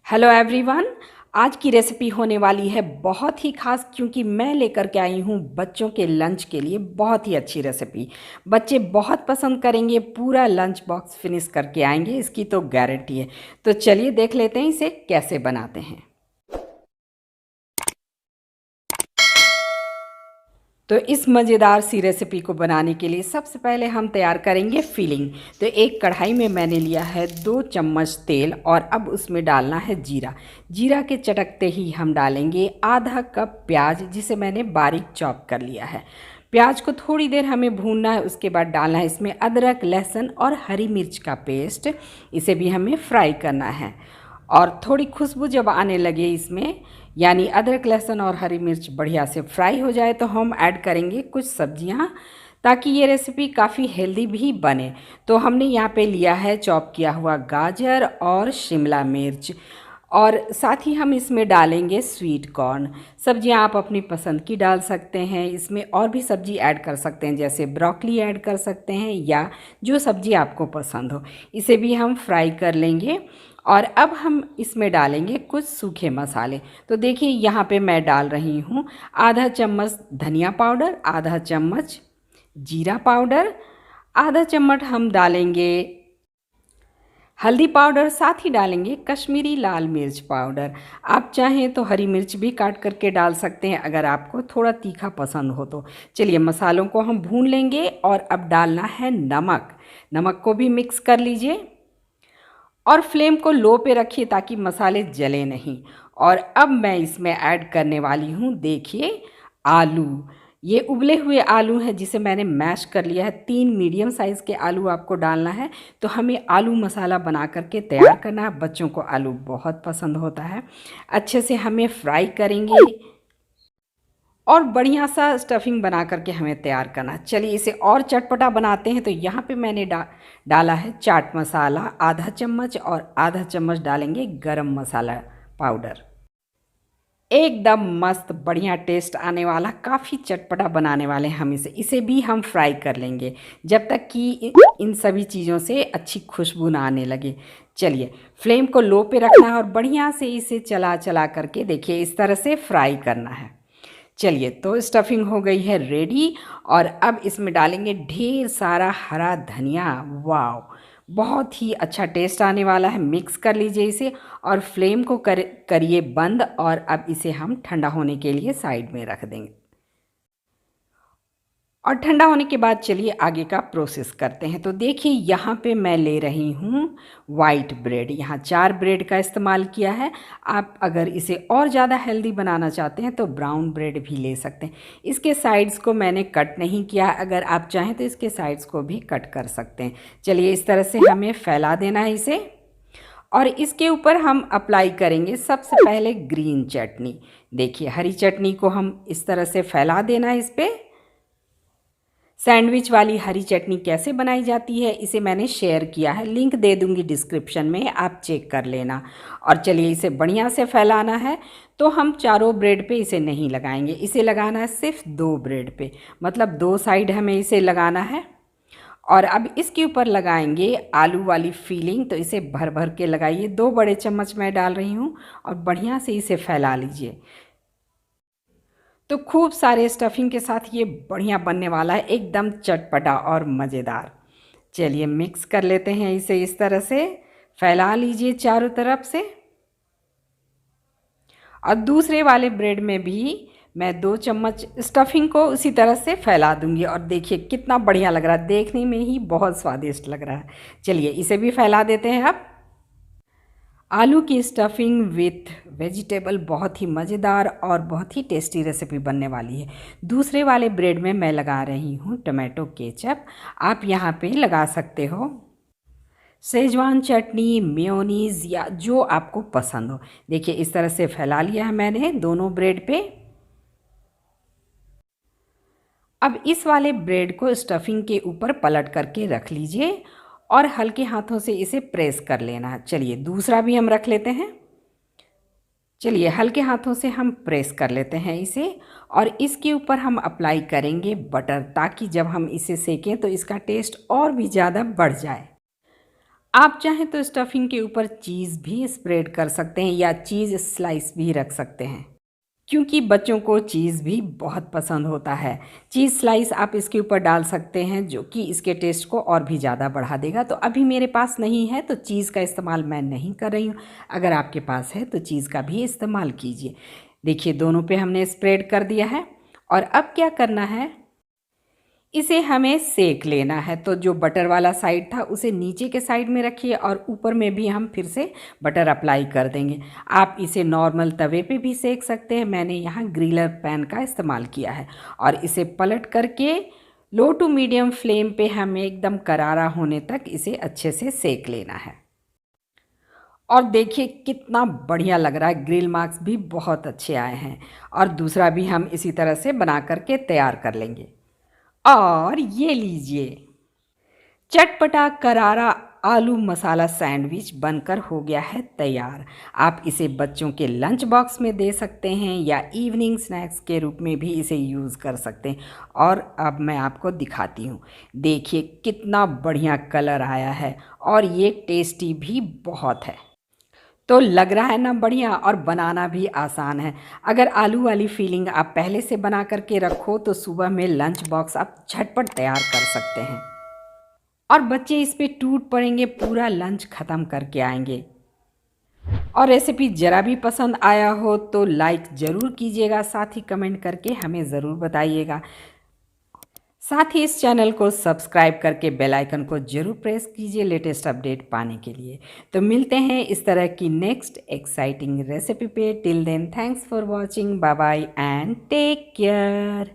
Hello everyone. आज की recipe होने वाली है बहुत ही खास, क्योंकि मैं लेकर के आई हूँ बच्चों के लंच के लिए बहुत ही अच्छी रेसिपी। बच्चे बहुत पसंद करेंगे, पूरा लंच बॉक्स फिनिश करके आएंगे, इसकी तो गारंटी है। तो चलिए देख लेते हैं इसे कैसे बनाते हैं। तो इस मज़ेदार सी रेसिपी को बनाने के लिए सबसे पहले हम तैयार करेंगे फिलिंग। तो एक कढ़ाई में मैंने लिया है 2 चम्मच तेल और अब उसमें डालना है जीरा। जीरा के चटकते ही हम डालेंगे आधा कप प्याज, जिसे मैंने बारीक चॉप कर लिया है। प्याज को थोड़ी देर हमें भूनना है, उसके बाद डालना है इसमें अदरक, लहसुन और हरी मिर्च का पेस्ट। इसे भी हमें फ्राई करना है और थोड़ी खुशबू जब आने लगे इसमें, यानी अदरक, लहसुन और हरी मिर्च बढ़िया से फ्राई हो जाए, तो हम ऐड करेंगे कुछ सब्जियां, ताकि ये रेसिपी काफ़ी हेल्दी भी बने। तो हमने यहाँ पे लिया है चॉप किया हुआ गाजर और शिमला मिर्च, और साथ ही हम इसमें डालेंगे स्वीट कॉर्न। सब्जियां आप अपनी पसंद की डाल सकते हैं, इसमें और भी सब्जी ऐड कर सकते हैं, जैसे ब्रोकली ऐड कर सकते हैं या जो सब्जी आपको पसंद हो। इसे भी हम फ्राई कर लेंगे और अब हम इसमें डालेंगे कुछ सूखे मसाले। तो देखिए यहाँ पे मैं डाल रही हूँ आधा चम्मच धनिया पाउडर, आधा चम्मच जीरा पाउडर, आधा चम्मच हम डालेंगे हल्दी पाउडर, साथ ही डालेंगे कश्मीरी लाल मिर्च पाउडर। आप चाहें तो हरी मिर्च भी काट करके डाल सकते हैं, अगर आपको थोड़ा तीखा पसंद हो तो। चलिए मसालों को हम भून लेंगे और अब डालना है नमक। नमक को भी मिक्स कर लीजिए और फ्लेम को लो पे रखिए ताकि मसाले जले नहीं। और अब मैं इसमें ऐड करने वाली हूँ, देखिए, आलू। ये उबले हुए आलू हैं, जिसे मैंने मैश कर लिया है। 3 मीडियम साइज़ के आलू आपको डालना है। तो हमें आलू मसाला बना करके तैयार करना है। बच्चों को आलू बहुत पसंद होता है। अच्छे से हमें फ्राई करेंगे और बढ़िया सा स्टफिंग बना करके हमें तैयार करना है। चलिए इसे और चटपटा बनाते हैं। तो यहाँ पे मैंने डाला है चाट मसाला आधा चम्मच और आधा चम्मच डालेंगे गरम मसाला पाउडर। एकदम मस्त बढ़िया टेस्ट आने वाला, काफ़ी चटपटा बनाने वाले हम इसे भी हम फ्राई कर लेंगे, जब तक कि इन सभी चीज़ों से अच्छी खुशबू ना आने लगे। चलिए फ्लेम को लो पे रखना है और बढ़िया से इसे चला चला करके, देखिए, इस तरह से फ्राई करना है। चलिए तो स्टफिंग हो गई है रेडी और अब इसमें डालेंगे ढेर सारा हरा धनिया। वाह, बहुत ही अच्छा टेस्ट आने वाला है। मिक्स कर लीजिए इसे और फ्लेम को करिए बंद, और अब इसे हम ठंडा होने के लिए साइड में रख देंगे। और ठंडा होने के बाद चलिए आगे का प्रोसेस करते हैं। तो देखिए यहाँ पे मैं ले रही हूँ वाइट ब्रेड। यहाँ 4 ब्रेड का इस्तेमाल किया है। आप अगर इसे और ज़्यादा हेल्दी बनाना चाहते हैं तो ब्राउन ब्रेड भी ले सकते हैं। इसके साइड्स को मैंने कट नहीं किया, अगर आप चाहें तो इसके साइड्स को भी कट कर सकते हैं। चलिए इस तरह से हमें फैला देना है इसे, और इसके ऊपर हम अप्लाई करेंगे सबसे पहले ग्रीन चटनी। देखिए हरी चटनी को हम इस तरह से फैला देना है इस पर। सैंडविच वाली हरी चटनी कैसे बनाई जाती है इसे मैंने शेयर किया है, लिंक दे दूंगी डिस्क्रिप्शन में, आप चेक कर लेना। और चलिए इसे बढ़िया से फैलाना है। तो हम चारों ब्रेड पे इसे नहीं लगाएंगे, इसे लगाना है सिर्फ 2 ब्रेड पे, मतलब 2 साइड हमें इसे लगाना है। और अब इसके ऊपर लगाएंगे आलू वाली फीलिंग। तो इसे भर भर के लगाइए, 2 बड़े चम्मच मैं डाल रही हूँ और बढ़िया से इसे फैला लीजिए। तो खूब सारे स्टफिंग के साथ ये बढ़िया बनने वाला है, एकदम चटपटा और मज़ेदार। चलिए मिक्स कर लेते हैं इसे, इस तरह से फैला लीजिए चारों तरफ से। और दूसरे वाले ब्रेड में भी मैं 2 चम्मच स्टफिंग को उसी तरह से फैला दूंगी। और देखिए कितना बढ़िया लग रहा है, देखने में ही बहुत स्वादिष्ट लग रहा है। चलिए इसे भी फैला देते हैं अब। आलू की स्टफिंग विथ वेजिटेबल बहुत ही मज़ेदार और बहुत ही टेस्टी रेसिपी बनने वाली है। दूसरे वाले ब्रेड में मैं लगा रही हूँ टमाटो केचप। आप यहाँ पे लगा सकते हो शेजवान चटनी, मेयोनीज़ या जो आपको पसंद हो। देखिए इस तरह से फैला लिया है मैंने दोनों ब्रेड पे। अब इस वाले ब्रेड को स्टफिंग के ऊपर पलट करके रख लीजिए और हल्के हाथों से इसे प्रेस कर लेना है। चलिए दूसरा भी हम रख लेते हैं। चलिए हल्के हाथों से हम प्रेस कर लेते हैं इसे, और इसके ऊपर हम अप्लाई करेंगे बटर, ताकि जब हम इसे सेकें तो इसका टेस्ट और भी ज़्यादा बढ़ जाए। आप चाहें तो स्टफिंग के ऊपर चीज़ भी स्प्रेड कर सकते हैं या चीज़ स्लाइस भी रख सकते हैं, क्योंकि बच्चों को चीज़ भी बहुत पसंद होता है। चीज़ स्लाइस आप इसके ऊपर डाल सकते हैं, जो कि इसके टेस्ट को और भी ज़्यादा बढ़ा देगा। तो अभी मेरे पास नहीं है तो चीज़ का इस्तेमाल मैं नहीं कर रही हूँ। अगर आपके पास है तो चीज़ का भी इस्तेमाल कीजिए। देखिए दोनों पे हमने स्प्रेड कर दिया है और अब क्या करना है, इसे हमें सेक लेना है। तो जो बटर वाला साइड था उसे नीचे के साइड में रखिए और ऊपर में भी हम फिर से बटर अप्लाई कर देंगे। आप इसे नॉर्मल तवे पे भी सेक सकते हैं, मैंने यहाँ ग्रिलर पैन का इस्तेमाल किया है। और इसे पलट करके लो टू मीडियम फ्लेम पे हमें एकदम करारा होने तक इसे अच्छे से सेक लेना है। और देखिए कितना बढ़िया लग रहा है, ग्रिल मार्क्स भी बहुत अच्छे आए हैं। और दूसरा भी हम इसी तरह से बना करके तैयार कर लेंगे। और ये लीजिए, चटपटा करारा आलू मसाला सैंडविच बनकर हो गया है तैयार। आप इसे बच्चों के लंच बॉक्स में दे सकते हैं या इवनिंग स्नैक्स के रूप में भी इसे यूज़ कर सकते हैं। और अब मैं आपको दिखाती हूँ, देखिए कितना बढ़िया कलर आया है और ये टेस्टी भी बहुत है। तो लग रहा है ना बढ़िया, और बनाना भी आसान है। अगर आलू वाली फीलिंग आप पहले से बना करके रखो तो सुबह में लंच बॉक्स आप झटपट तैयार कर सकते हैं और बच्चे इस पे टूट पड़ेंगे, पूरा लंच ख़त्म करके आएंगे। और रेसिपी ज़रा भी पसंद आया हो तो लाइक ज़रूर कीजिएगा, साथ ही कमेंट करके हमें ज़रूर बताइएगा। साथ ही इस चैनल को सब्सक्राइब करके बेल आइकन को जरूर प्रेस कीजिए लेटेस्ट अपडेट पाने के लिए। तो मिलते हैं इस तरह की नेक्स्ट एक्साइटिंग रेसिपी पे। Till then thanks for watching, bye bye and take care.